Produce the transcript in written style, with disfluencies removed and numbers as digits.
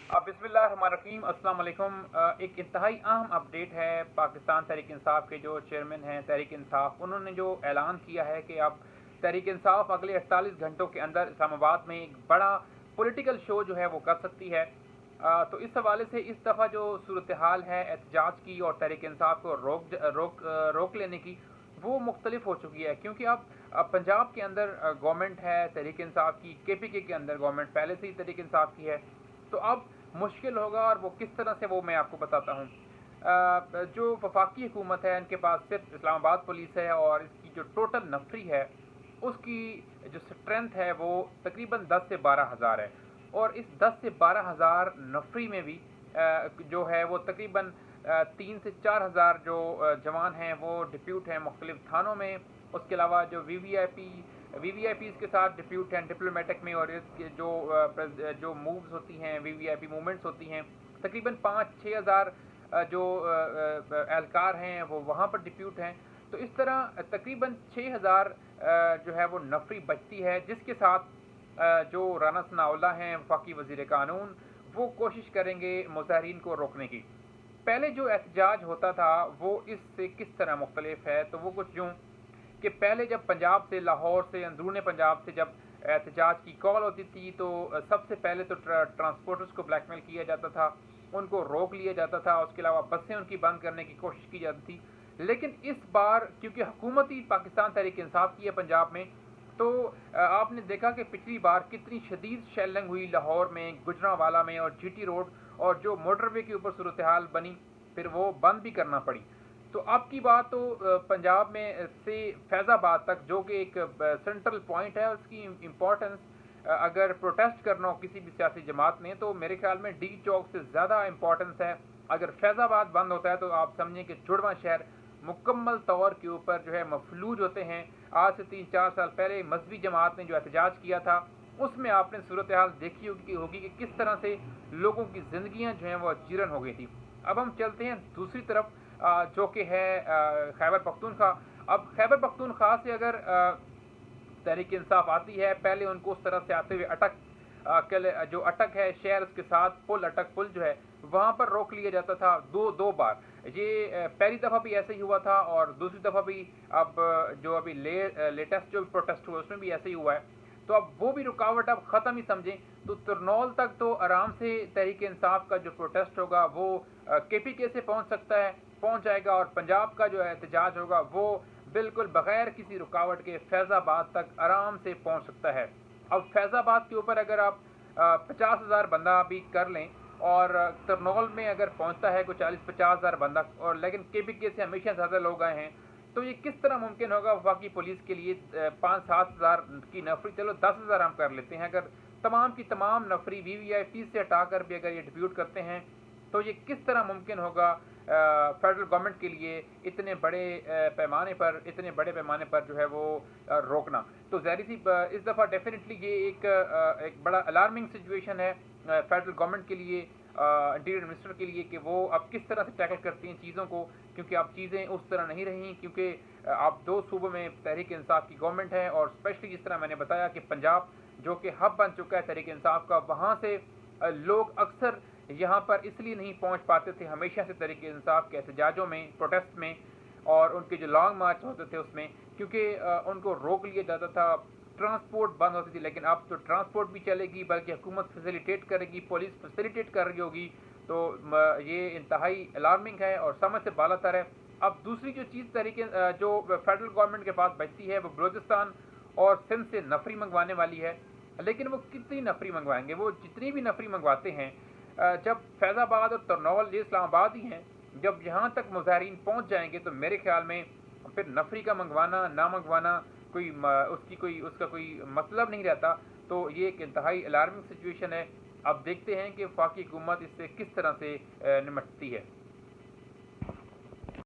बिस्मिल्लाहिर्रहमानिर्रहीम, अस्सलाम वालेकुम। एक इंतहाई अहम अपडेट है पाकिस्तान तहरीक इंसाफ के जो चेयरमैन हैं तहरीक इंसाफ, उन्होंने जो ऐलान किया है कि अब तहरीक इंसाफ अगले 48 घंटों के अंदर इस्लामाबाद में एक बड़ा पॉलिटिकल शो जो है वो कर सकती है। तो इस हवाले से इस दफ़ा जो सूरत हाल है एहतजाज की और तहरीक इंसाफ को रोक लेने की, वो मुख्तलिफ हो चुकी है, क्योंकि अब पंजाब के अंदर गवर्नमेंट है तहरीक इंसाफ की, KPK के अंदर गवर्नमेंट पहले से ही तहरीक इंसाफ की है। तो अब मुश्किल होगा, और वो किस तरह से वो मैं आपको बताता हूँ। जो वफाकी हुकूमत है, इनके पास सिर्फ इस्लामाबाद पुलिस है, और इसकी जो टोटल नफरी है उसकी जो स्ट्रेंथ है वो तकरीबन 10 से 12 हज़ार है। और इस 10 से 12 हज़ार नफरी में भी जो है वो तकरीबन 3 से 4 हज़ार जो जवान हैं वो डिप्यूट हैं मुख्तलिफ थानों में। उसके अलावा जो VVIPs के साथ डिप्यूट हैं डिप्लोमेटिक में, और इसके जो मूव्स होती हैं, VVIP मूवमेंट्स होती हैं, तकरीबन 5-6 हज़ार जो एहलकार हैं वो वहाँ पर डिप्यूट हैं। तो इस तरह तकरीबन 6 हज़ार जो है वो नफरी बचती है, जिसके साथ जो राना सनाउल्लाह हैं वफाकी वज़ीर कानून, वो कोशिश करेंगे मुजाहिरीन को रोकने की। पहले जो एहतजाज होता था वो इससे किस तरह मुख्तलिफ है, तो वो कुछ यूँ कि पहले जब पंजाब से, लाहौर से, अंदरूनी पंजाब से जब एहतजाज की कॉल होती थी, तो सबसे पहले तो ट्रांसपोर्टर्स को ब्लैकमेल किया जाता था, उनको रोक लिया जाता था, उसके अलावा बसें उनकी बंद करने की कोशिश की जाती थी। लेकिन इस बार क्योंकि हुकूमत ही पाकिस्तान तहरीक इंसाफ की है पंजाब में, तो आपने देखा कि पिछली बार कितनी शदीद शेलिंग हुई लाहौर में, गुजरांवाला में और GT रोड, और जो मोटरवे के ऊपर सूरत हाल बनी, फिर वो बंद भी करना पड़ी। तो अब की बात तो पंजाब में से फैज़ाबाद तक, जो कि एक सेंट्रल पॉइंट है, उसकी इम्पोर्टेंस अगर प्रोटेस्ट करना हो किसी भी सियासी जमात ने, तो मेरे ख्याल में D चौक से ज़्यादा इम्पोर्टेंस है। अगर फैज़ाबाद बंद होता है तो आप समझें कि जुड़वा शहर मुकम्मल तौर के ऊपर जो है मफलूज होते हैं। आज से 3-4 साल पहले मजहबी जमात ने जो एहतजाज किया था, उसमें आपने सूरत हाल देखी होगी कि किस तरह से लोगों की ज़िंदगियाँ जो हैं वो जीरन हो गई थी। अब हम चलते हैं दूसरी तरफ, जो कि है खैबर पख्तूनख्वा। अब खैबर पख्तूनख्वा से अगर तहरीक इंसाफ आती है, पहले उनको उस तरफ से आते हुए जो अटक है शहर, उसके साथ अटक पुल जो है वहाँ पर रोक लिया जाता था दो बार। ये पहली दफ़ा भी ऐसे ही हुआ था, और दूसरी दफ़ा भी अब जो अभी लेटेस्ट जो प्रोटेस्ट हुआ उसमें भी ऐसे ही हुआ है। तो अब वो भी रुकावट अब ख़त्म ही समझें। तो तुरनौल तक तो आराम से तहरीक इंसाफ का जो प्रोटेस्ट होगा वो KPK से पहुँच जाएगा, और पंजाब का जो एहतजाज होगा वो बिल्कुल बग़ैर किसी रुकावट के फैज़ाबाद तक आराम से पहुँच सकता है। अब फैज़ाबाद के ऊपर अगर आप 50 हज़ार बंदा भी कर लें, और तरनौल में अगर पहुंचता है कोई 40-50 हज़ार बंदा, और लेकिन KPK से हमेशा ज़्यादा लोग आए हैं, तो ये किस तरह मुमकिन होगा वफाकी पुलिस के लिए 5-7 हज़ार की नफरी, चलो 10 हज़ार हम कर लेते हैं, अगर तमाम की तमाम नफरी VVIP से हटाकर भी अगर ये डिप्यूट करते हैं, तो ये किस तरह मुमकिन होगा फेडरल गवर्नमेंट के लिए इतने बड़े पैमाने पर जो है वो रोकना। तो ज़ाहिर सी इस दफ़ा डेफिनेटली ये एक बड़ा अलार्मिंग सिचुएशन है फेडरल गवर्नमेंट के लिए, इंटीरियर मिनिस्टर के लिए, कि वो अब किस तरह से टैकल करती हैं चीज़ों को, क्योंकि अब चीज़ें उस तरह नहीं रही, क्योंकि अब 2 सूबों में तहरीक इंसाफ की गवर्नमेंट है, और स्पेशली जिस तरह मैंने बताया कि पंजाब जो कि हब बन चुका है तहरीक इंसाफ का, वहाँ से लोग अक्सर यहाँ पर इसलिए नहीं पहुँच पाते थे हमेशा से तहरीक इंसाफ के एहतजाजों में, प्रोटेस्ट में, और उनके जो लॉन्ग मार्च होते थे उसमें, क्योंकि उनको रोक लिया जाता था, ट्रांसपोर्ट बंद होती थी। लेकिन अब तो ट्रांसपोर्ट भी चलेगी, बल्कि हुकूमत फैसिलिटेट करेगी, पुलिस फैसिलिटेट कर रही होगी। तो ये इंतहाई अलार्मिंग है और समझ से बालातर है। अब दूसरी जो चीज़ जो फेडरल गवर्नमेंट के पास बचती है, वो बलूचिस्तान और सिंध से नफरी मंगवाने वाली है। लेकिन वो कितनी नफरी मंगवाएंगे? वो जितनी भी नफरी मंगवाते हैं, जब फैज़ाबाद और तरनौल ये इस्लामाबाद ही हैं, जब यहाँ तक मुजाहिरीन पहुँच जाएंगे, तो मेरे ख्याल में फिर नफरी का मंगवाना ना मंगवाना उसका कोई मतलब नहीं रहता। तो ये एक इंतहाई अलार्मिंग सिचुएशन है। अब देखते हैं कि वफाकी हुकूमत इससे किस तरह से निपटती है।